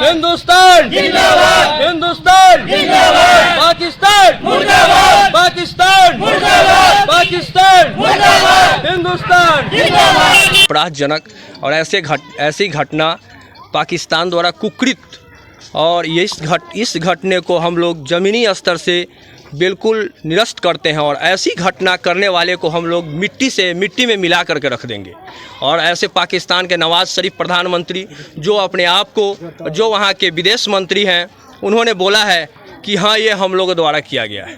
हिंदुस्तान जिंदाबाद, हिंदुस्तान जिंदाबाद, पाकिस्तान मुर्दाबाद, पाकिस्तान मुर्दाबाद, पाकिस्तान मुर्दाबाद, हिंदुस्तान जिंदाबाद। अपराधजनक और ऐसी घटना पाकिस्तान द्वारा कुकृत, और इस घटने को हम लोग ज़मीनी स्तर से बिल्कुल निरस्त करते हैं और ऐसी घटना करने वाले को हम लोग मिट्टी में मिला करके रख देंगे। और ऐसे पाकिस्तान के नवाज शरीफ प्रधानमंत्री जो अपने आप को, जो वहाँ के विदेश मंत्री हैं, उन्होंने बोला है कि हाँ ये हम लोगों द्वारा किया गया है।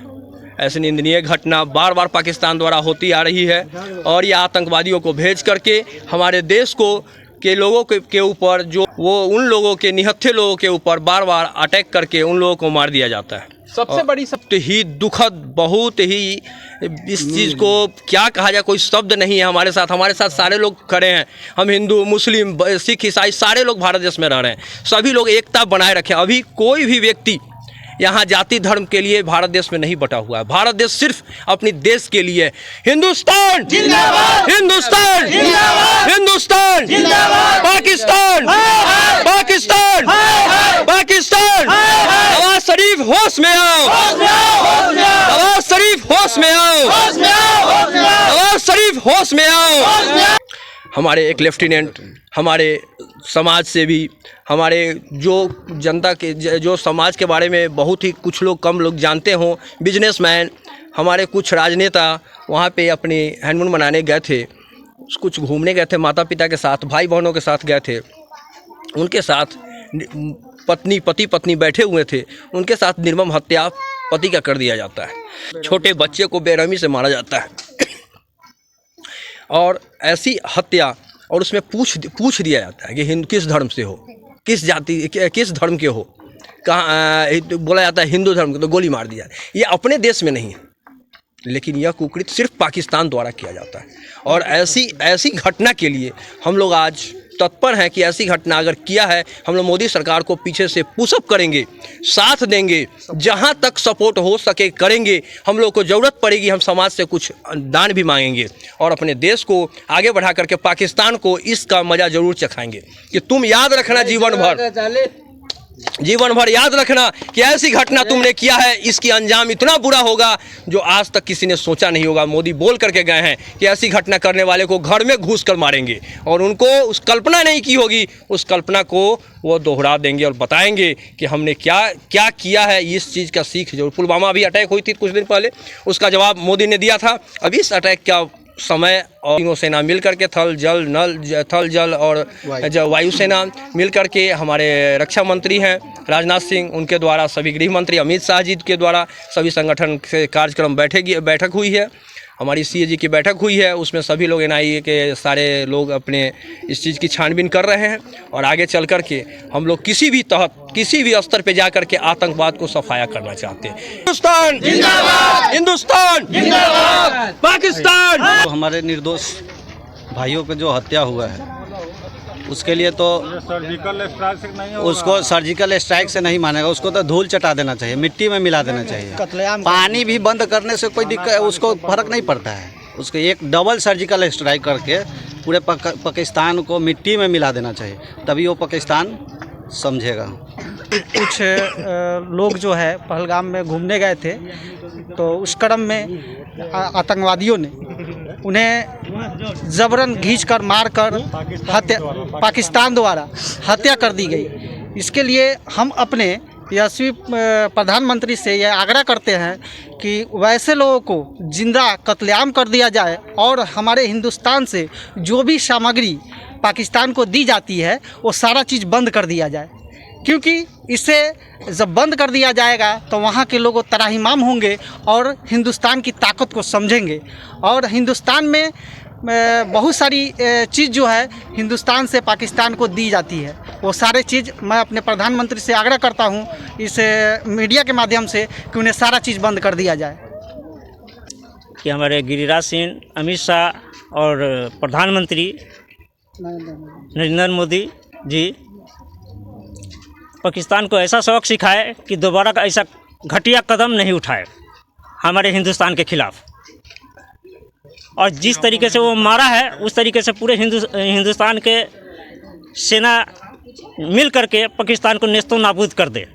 ऐसी निंदनीय घटना बार बार पाकिस्तान द्वारा होती आ रही है और ये आतंकवादियों को भेज करके हमारे देश को के लोगों के ऊपर, जो वो उन लोगों के निहत्थे लोगों के ऊपर बार बार अटैक करके उन लोगों को मार दिया जाता है। सबसे बड़ी सबसे ही दुखद, बहुत ही इस चीज़ को क्या कहा जाए, कोई शब्द नहीं है। हमारे साथ सारे लोग खड़े हैं। हम हिंदू, मुस्लिम, सिख, ईसाई सारे लोग भारत देश में रह रहे हैं। सभी लोग एकता बनाए रखें। अभी कोई भी व्यक्ति यहाँ जाति धर्म के लिए भारत देश में नहीं बटा हुआ है। भारत देश सिर्फ अपनी देश के लिए। हिंदुस्तान जिंदाबाद, हिंदुस्तान जिंदाबाद, हिंदुस्तान जिंदाबाद, पाकिस्तान पाकिस्तान पाकिस्तान। नवाज शरीफ होश में आओ, नवाज शरीफ होश में आओ, नवाज शरीफ होश में आओ। हमारे एक लेफ्टिनेंट, हमारे समाज से भी, हमारे जो जनता के, जो समाज के बारे में बहुत ही कुछ लोग कम लोग जानते हों, बिजनेसमैन, हमारे कुछ राजनेता वहाँ पे अपनी हनीमून मनाने गए थे, कुछ घूमने गए थे, माता पिता के साथ, भाई बहनों के साथ गए थे। उनके साथ पति पत्नी बैठे हुए थे, उनके साथ निर्मम हत्या पति का कर दिया जाता है। छोटे बच्चे को बेरहमी से मारा जाता है और ऐसी हत्या, और उसमें पूछ दिया जाता है कि किस धर्म से हो, किस जाति, किस धर्म के हो। कहाँ बोला जाता है हिंदू धर्म के, तो गोली मार दिया। ये अपने देश में नहीं है, लेकिन यह कुकृत सिर्फ पाकिस्तान द्वारा किया जाता है। और ऐसी घटना के लिए हम लोग आज तत्पर हैं कि ऐसी घटना अगर किया है, हम लोग मोदी सरकार को पीछे से पुशअप करेंगे, साथ देंगे, जहां तक सपोर्ट हो सके करेंगे। हम लोग को ज़रूरत पड़ेगी, हम समाज से कुछ दान भी मांगेंगे और अपने देश को आगे बढ़ा करके पाकिस्तान को इसका मज़ा ज़रूर चखाएंगे। कि तुम याद रखना, जीवन भर याद रखना कि ऐसी घटना तुमने किया है, इसकी अंजाम इतना बुरा होगा जो आज तक किसी ने सोचा नहीं होगा। मोदी बोल करके गए हैं कि ऐसी घटना करने वाले को घर में घुस कर मारेंगे, और उनको उस कल्पना नहीं की होगी, उस कल्पना को वो दोहरा देंगे और बताएंगे कि हमने क्या क्या किया है। इस चीज़ का सीख, जो पुलवामा अभी अटैक हुई थी कुछ दिन पहले, उसका जवाब मोदी ने दिया था। अभी इस अटैक का समय, और तीनों सेना मिल करके, थल जल और वायुसेना मिल करके, हमारे रक्षा मंत्री हैं राजनाथ सिंह, उनके द्वारा, सभी गृह मंत्री अमित शाह जी के द्वारा सभी संगठन से कार्यक्रम बैठक हुई है। हमारी CAG की बैठक हुई है, उसमें सभी लोग NIA के सारे लोग अपने इस चीज़ की छानबीन कर रहे हैं। और आगे चल कर के हम लोग किसी भी स्तर पे जा कर के आतंकवाद को सफाया करना चाहते हैं। हिंदुस्तान जिंदाबाद, हिंदुस्तान जिंदाबाद, पाकिस्तान। तो हमारे निर्दोष भाइयों पे जो हत्या हुआ है, उसके लिए तो उसको सर्जिकल स्ट्राइक से नहीं मानेगा, उसको तो धूल चटा देना चाहिए, मिट्टी में मिला देना चाहिए। पानी भी बंद करने से कोई दिक्कत, उसको फर्क नहीं पड़ता है। उसको एक डबल सर्जिकल स्ट्राइक करके पूरे पाकिस्तान को मिट्टी में मिला देना चाहिए, तभी वो पाकिस्तान समझेगा। कुछ लोग जो है पहलगाम में घूमने गए थे, तो उस क्रम में आतंकवादियों ने उन्हें जबरन खींचकर मारकर पाकिस्तान द्वारा हत्या कर दी गई। इसके लिए हम अपने यशस्वी प्रधानमंत्री से यह आग्रह करते हैं कि वैसे लोगों को जिंदा कत्लेआम कर दिया जाए और हमारे हिंदुस्तान से जो भी सामग्री पाकिस्तान को दी जाती है वो सारा चीज़ बंद कर दिया जाए। क्योंकि इसे जब बंद कर दिया जाएगा तो वहाँ के लोग त्राहिमाम होंगे और हिंदुस्तान की ताकत को समझेंगे। और हिंदुस्तान में बहुत सारी चीज़ जो है हिंदुस्तान से पाकिस्तान को दी जाती है, वो सारे चीज़ मैं अपने प्रधानमंत्री से आग्रह करता हूँ इस मीडिया के माध्यम से कि उन्हें सारा चीज़ बंद कर दिया जाए। कि हमारे गिरिराज सिंह, अमित शाह और प्रधानमंत्री नरेंद्र मोदी जी पाकिस्तान को ऐसा सबक सिखाए कि दोबारा का ऐसा घटिया कदम नहीं उठाए हमारे हिंदुस्तान के खिलाफ। और जिस तरीके से वो मारा है, उस तरीके से पूरे हिंदुस्तान के सेना मिल करके पाकिस्तान को नेस्तो नाबूद कर दे।